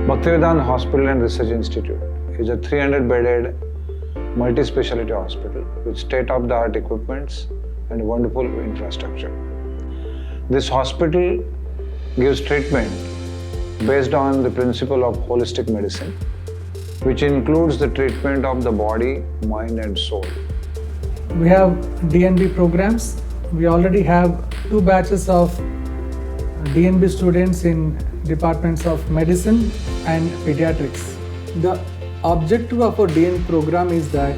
Bhaktivedanta Hospital and Research Institute is a 300-bedded multi-specialty hospital with state-of-the-art equipments and wonderful infrastructure. This hospital gives treatment based on the principle of holistic medicine, which includes the treatment of the body, mind and soul. We have DNB programs. We already have 2 batches of DNB students in departments of medicine and pediatrics. The objective of our DNB program is that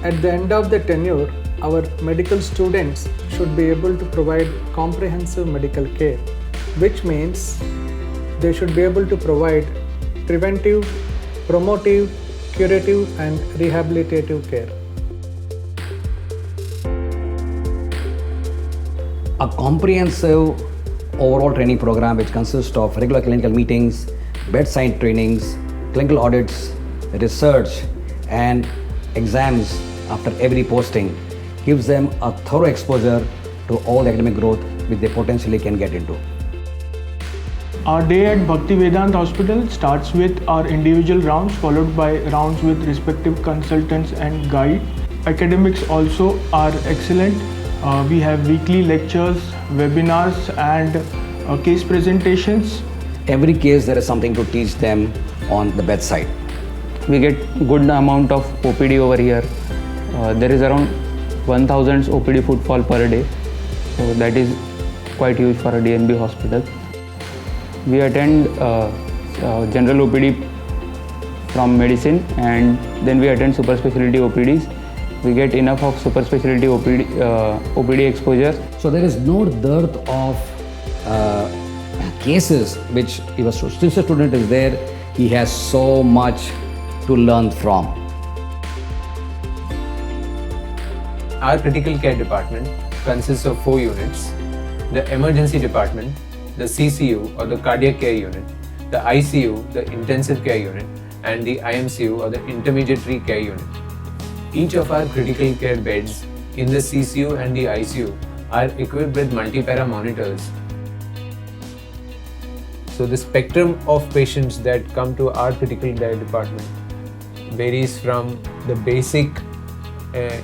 at the end of the tenure, our medical students should be able to provide comprehensive medical care, which means they should be able to provide preventive, promotive, curative and rehabilitative care. A comprehensive overall training program which consists of regular clinical meetings, bedside trainings, clinical audits, research and exams after every posting gives them a thorough exposure to all the academic growth which they potentially can get into. Our day at Bhaktivedanta Hospital starts with our individual rounds followed by rounds with respective consultants and guide. Academics also are excellent. We have weekly lectures, webinars and case presentations. Every case there is something to teach them on the bedside. We get good amount of OPD over here. There is around 1000 OPD footfall per day. So that is quite huge for a DNB hospital. We attend general OPD from medicine and then we attend super specialty OPDs. We get enough of super specialty OPD exposure. So there is no dearth of cases which if a student is there, he has so much to learn from. Our critical care department consists of 4 units: the emergency department, the CCU or the cardiac care unit, the ICU, the intensive care unit, and the IMCU or the intermediary care unit. Each of our critical care beds in the CCU and the ICU are equipped with multi-para monitors. So the spectrum of patients that come to our critical care department varies from the basic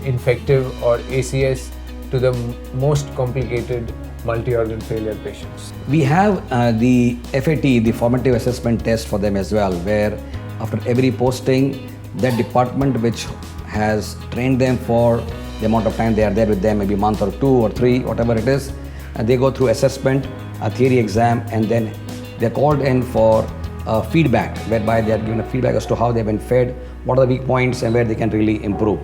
infective or ACS to the most complicated multi-organ failure patients. We have the FAT, the formative assessment test for them as well, where after every posting, that department which has trained them for the amount of time they are there with them, maybe a month or 2 or 3, whatever it is, and they go through assessment, a theory exam, and then they're called in for feedback, whereby they are given a feedback as to how they've been fed, what are the weak points and where they can really improve.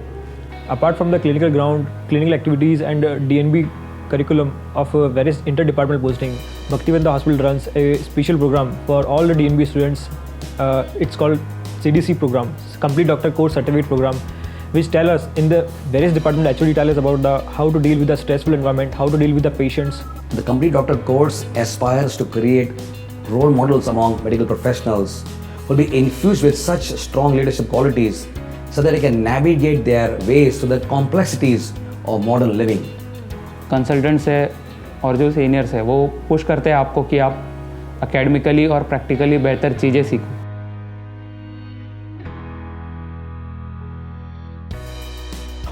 Apart from the clinical ground, clinical activities and DNB curriculum of various interdepartmental posting, Bhaktivedanta Hospital runs a special program for all the DNB students. It's called CDC program, Complete Doctor Course Certificate program, which tell us in the various departments actually tell us about how to deal with the stressful environment, how to deal with the patients. The Complete Doctor course aspires to create role models among medical professionals who will be infused with such strong leadership qualities so that they can navigate their ways to the complexities of modern living. Consultants है और जो seniors है वो push करते हैं आपको कि आप एकेडमिकली और प्रैक्टिकली बेहतर चीज़ें सीखो.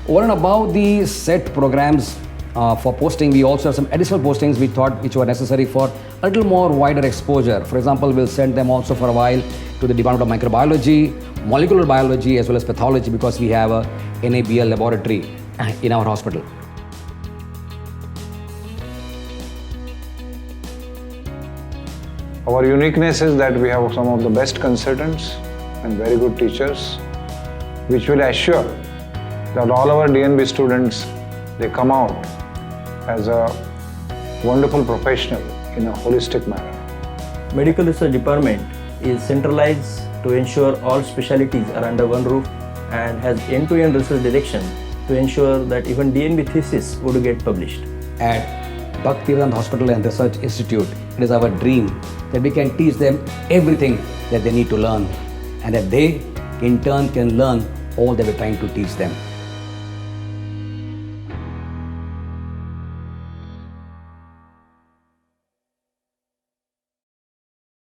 Over and above the set programs for posting, we also have some additional postings we thought which were necessary for a little more wider exposure. For example, we'll send them also for a while to the Department of Microbiology, Molecular Biology as well as Pathology, because we have a NABL laboratory in our hospital. Our uniqueness is that we have some of the best consultants and very good teachers, which will assure that all our DNB students, they come out as a wonderful professional in a holistic manner. Medical Research Department is centralized to ensure all specialties are under one roof and has end-to-end research direction to ensure that even DNB thesis would get published. At Bhaktivedanta Hospital and Research Institute, it is our dream that we can teach them everything that they need to learn and that they in turn can learn all that we're trying to teach them.